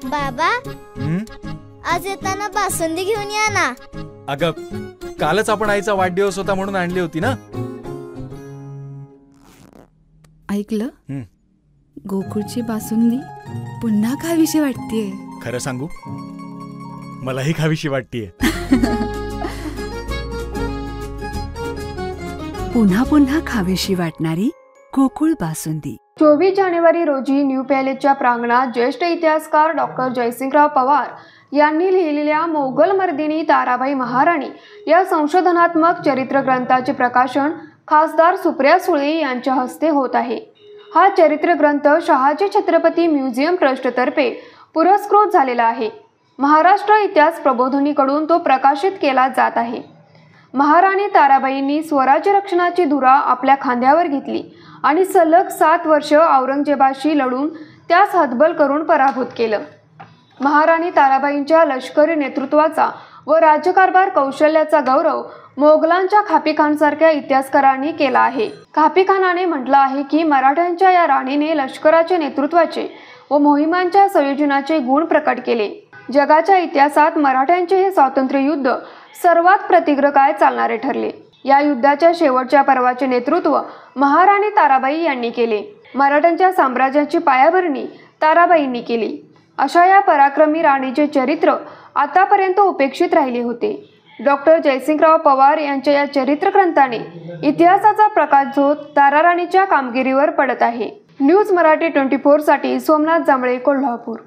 बाबा, आज येताना बासुंदी घेऊन या ना. अगं, कालच आपण आईचा वाढदिवस होता म्हणून आणली होती ना. ऐकलं, गोकुळची बासुंदी पुन्हा खावीशी वाटतेय. खरं सांगू, मलाही खावीशी वाटतेय. पुन्हा पुन्हा खावीशी वाटणारी गोकुळ बासुंदी. 24 जानेवारी रोजी न्यू पॅलेसच्या प्रांगणात ज्येष्ठ इतिहासकार डॉक्टर जयसिंगराव पवार यांनी लिहिलेल्या मोगलमर्दिनी ताराबाई महाराणी या संशोधनात्मक चरित्र ग्रंथाचे प्रकाशन खासदार सुप्रिया सुळे यांच्या हस्ते होत आहे. हा चरित्र ग्रंथ शहाजी छत्रपती म्युझियम ट्रस्टतर्फे पुरस्कृत झालेला आहे. महाराष्ट्र इतिहास प्रबोधिनीकडून तो प्रकाशित केला जात आहे. महाराणी ताराबाईंनी स्वराज्य रक्षणाची धुरा आपल्या खांद्यावर घेतली आणि सलग 7 वर्ष औरंगजेबाशी लढून त्यास हतबल करून पराभूत केलं. महाराणी ताराबाईंच्या लष्करी नेतृत्वाचा व राज्यकारभार कौशल्याचा गौरव मोगलांच्या खापीखानसारख्या इतिहासकारांनी केला आहे. खापीखानाने म्हटलं आहे की मराठ्यांच्या या राणीने लष्कराचे नेतृत्वाचे व मोहिमांच्या संयोजनाचे गुण प्रकट केले. जगाच्या इतिहासात मराठ्यांचे हे स्वातंत्र्य युद्ध सर्वात प्रतीग्र काळ चालणारे ठरले. या युद्धाच्या शेवटच्या पर्वाचे नेतृत्व महाराणी ताराबाई यांनी केले. मराठ्यांच्या साम्राज्याची पायाभरणी ताराबाईंनी केली. अशा या पराक्रमी राणीचे चरित्र आतापर्यंत उपेक्षित राहिले होते. डॉक्टर जयसिंगराव पवार यांच्या या चरित्र ग्रंथाने इतिहासाचा प्रकाशझोत ताराराणीच्या कामगिरीवर पडत आहे. न्यूज मराठी 24 साठी सोमनाथ जांभळे, कोल्हापूर.